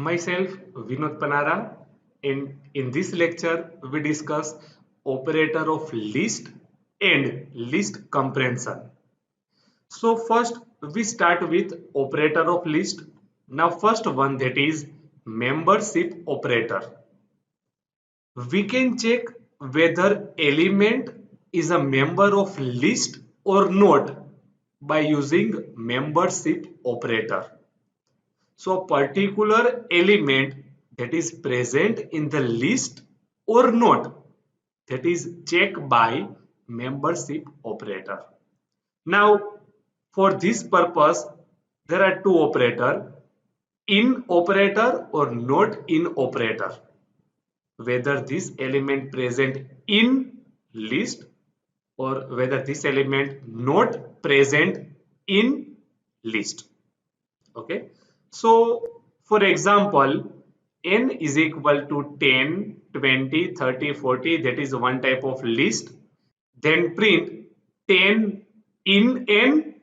myself Vinod Panara, and in this lecture we discuss operator of list and list comprehension. So first we start with operator of list. Now first one, that is membership operator. We can check whether element is a member of list or not by using membership operator. So particular element that is present in the list or not, that is checked by membership operator. Now for this purpose there are two operators, in operator or not in operator, whether this element present in list or whether this element not present in list. Okay, so for example, n is equal to 10, 20, 30, 40, that is one type of list. Then print 10 in n,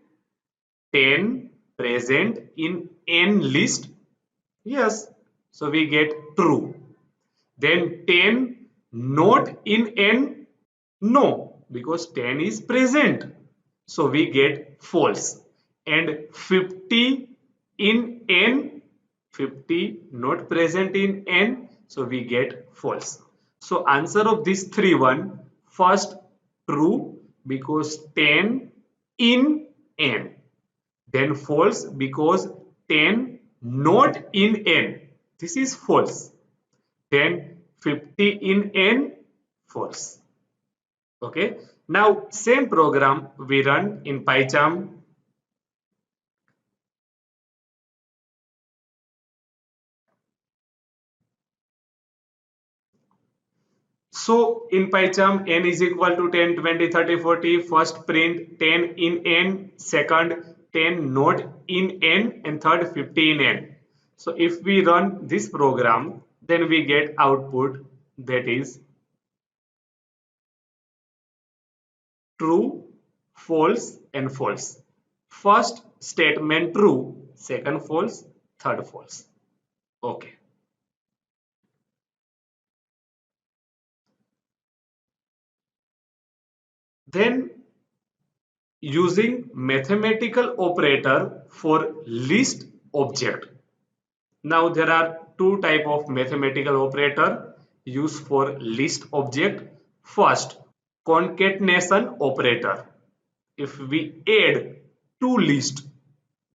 10 present in n list. Yes, so we get true. Then 10 not in n, no, because 10 is present, so we get false. And 50 in n, 50 not present in n, so we get false. So answer of this three one, first true because 10 in n, then false because 10 not in n, this is false, then 50 in n, false. Okay, now same program we run in PyCharm. So in PyCharm, n is equal to 10, 20, 30, 40. First print 10 in n, second 10 not in n, and third 50 in n. So if we run this program, then we get output that is true, false, and false. First statement true, second false, third false. Okay. Then using mathematical operator for list object. Now there are two type of mathematical operator used for list object. First, concatenation operator. If we add two lists,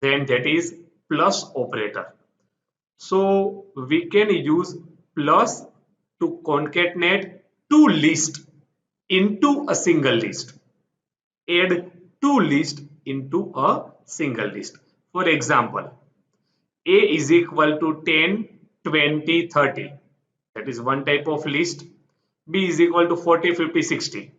then that is plus operator. So we can use plus to concatenate two lists into a single list. Add two lists into a single list. For example, A is equal to 10, 20, 30. That is one type of list. B is equal to 40, 50, 60.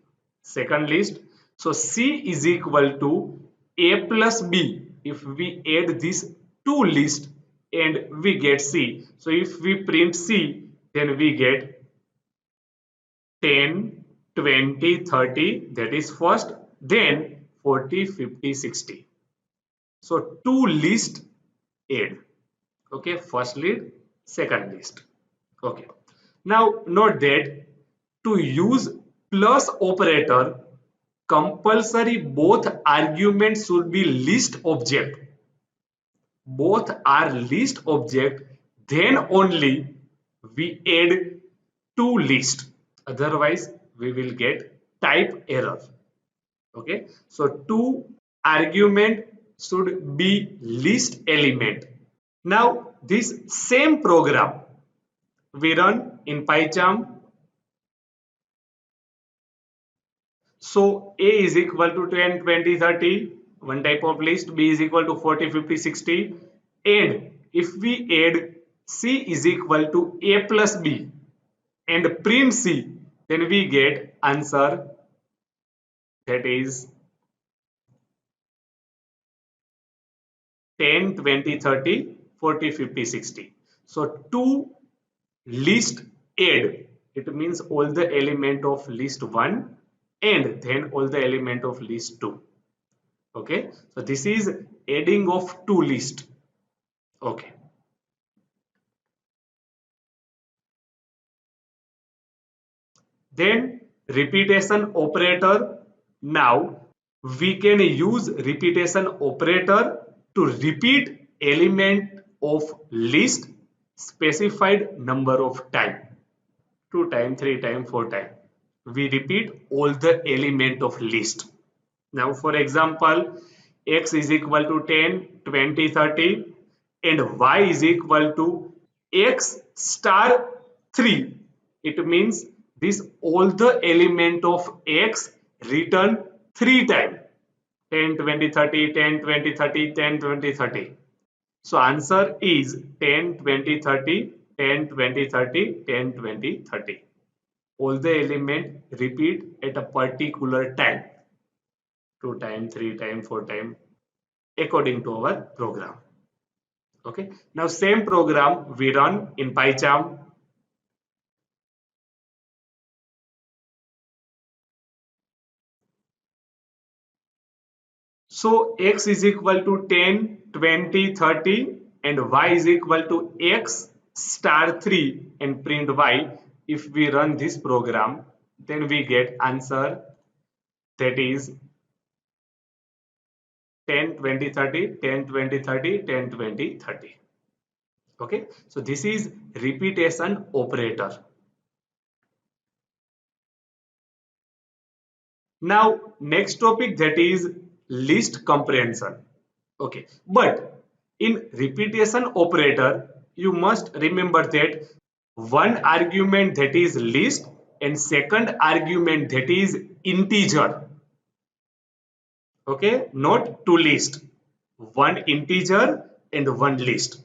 Second list. So C is equal to A plus B. If we add these two lists and we get C. So if we print C, then we get 10, 20, 30. That is first. Then 40, 50, 60. So two lists add. Okay, first list, second list. Okay, now note that to use plus operator, compulsory both arguments should be list object. Both are list object, then only we add two list, otherwise we will get type error. Okay, so two argument should be list element. Now this same program we run in PyCharm. So A is equal to 10, 20, 30, one type of list. B is equal to 40, 50, 60. And if we add C is equal to A plus B and print C, then we get answer that is 10, 20, 30, 40, 50, 60. So two list add, it means all the element of list 1 and then all the element of list 2. Okay, so this is adding of two list. Okay, Then repetition operator. Now we can use repetition operator to repeat element of list specified number of time. 2 time, 3 time, 4 time. We repeat all the element of list. Now for example, x is equal to 10, 20, 30 and y is equal to x star 3. It means this all the element of x written 3 times. 10, 20, 30, 10, 20, 30, 10, 20, 30. So answer is 10, 20, 30, 10, 20, 30, 10, 20, 30. All the element repeat at a particular time. 2 time, 3 time, 4 time according to our program. Okay. Now same program we run in PyCharm. So x is equal to 10, 20, 30 and y is equal to x star 3 and print y. If we run this program, then we get answer that is 10, 20, 30, 10, 20, 30, 10, 20, 30. Okay. So this is repetition operator. Now next topic, that is list comprehension. Okay, but in repetition operator you must remember that one argument that is list and second argument that is integer. Okay, not two list, one integer and one list.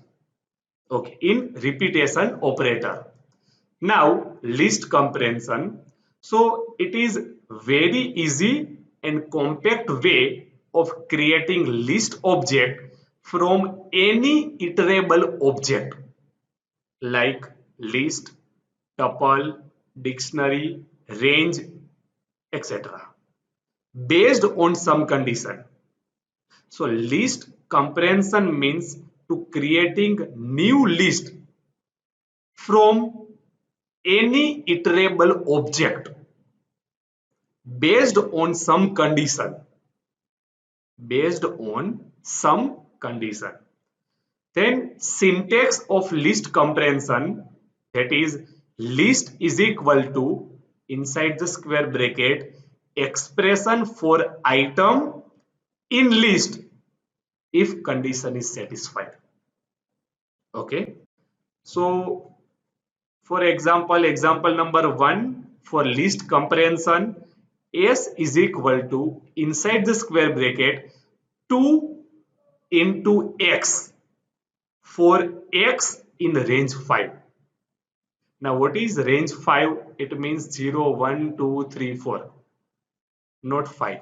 Okay, in repetition operator. Now list comprehension. So it is very easy and compact way of creating list object from any iterable object like list, tuple, dictionary, range, etc. based on some condition. So list comprehension means to creating new list from any iterable object based on some condition. Based on some condition. Then syntax of list comprehension, that is list is equal to inside the square bracket expression for item in list if condition is satisfied. Okay. So for example, example number 1 for list comprehension, S is equal to inside the square bracket 2 into X for X in range 5. Now what is range 5? It means 0, 1, 2, 3, 4, not 5.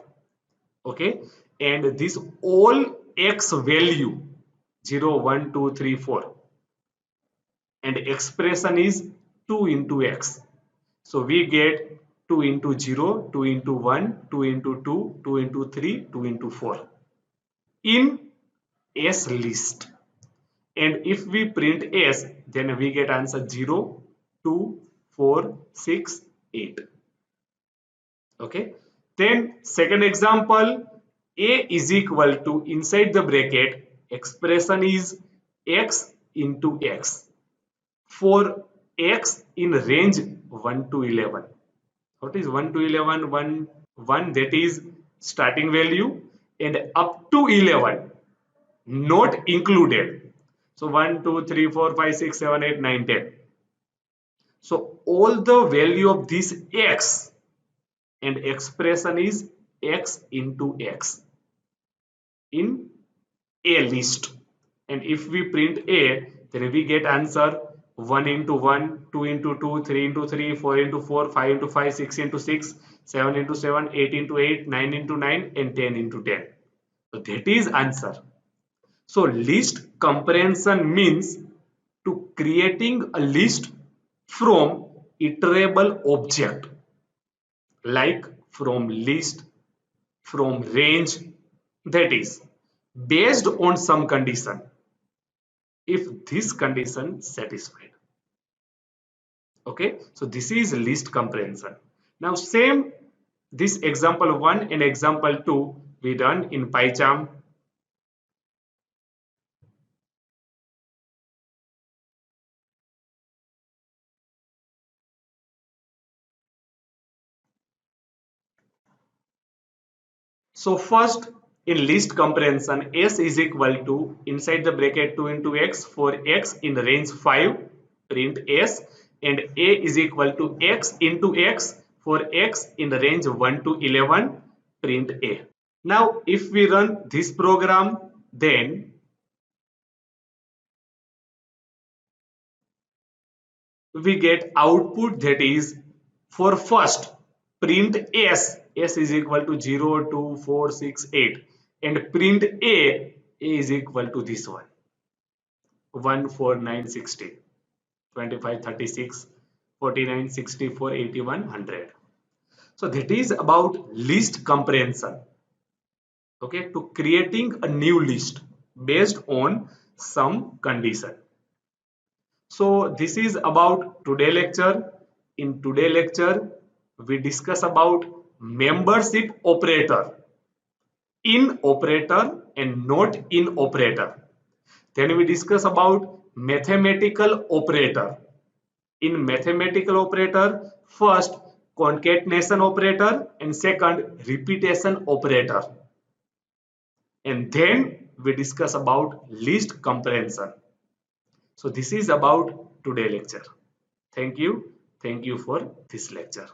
Okay. And this all X value 0, 1, 2, 3, 4 and expression is 2 into X. So we get 2 into 0, 2 into 1, 2 into 2, 2 into 3, 2 into 4 in S list. And if we print S, then we get answer 0, 2, 4, 6, 8. Okay. Then second example, A is equal to inside the bracket expression is X into X for X in range 1 to 11. What is 1 to 11? 1 that is starting value and up to 11 not included. So 1, 2, 3, 4, 5, 6, 7, 8, 9, 10. So all the value of this X and expression is X into X in A list. And if we print A, then we get answer 1 into 1, 2 into 2, 3 into 3, 4 into 4, 5 into 5, 6 into 6, 7 into 7, 8 into 8, 9 into 9 and 10 into 10. So that is answer. So list comprehension means to creating a list from iterable object like from list, from range, that is based on some condition if this condition satisfied. Okay, so this is list comprehension. Now same this example 1 and example 2 we done in PyCharm. So first in list comprehension s is equal to inside the bracket 2 into x for x in range 5 print s and a is equal to x into x for x in the range 1 to 11 print a. Now if we run this program then we get output that is for first print s is equal to 0, 2, 4, 6, 8 and print a is equal to this one 1, 4, 9, 60, 25, 36, 49, 64, 81, 100. So that is about list comprehension, okay, to creating a new list based on some condition. So this is about today lecture. In today lecture, we discuss about membership operator, in operator and not in operator. Then we discuss about mathematical operator. In mathematical operator, first concatenation operator and second repetition operator. And then we discuss about list comprehension. So this is about today lecture. Thank you. Thank you for this lecture.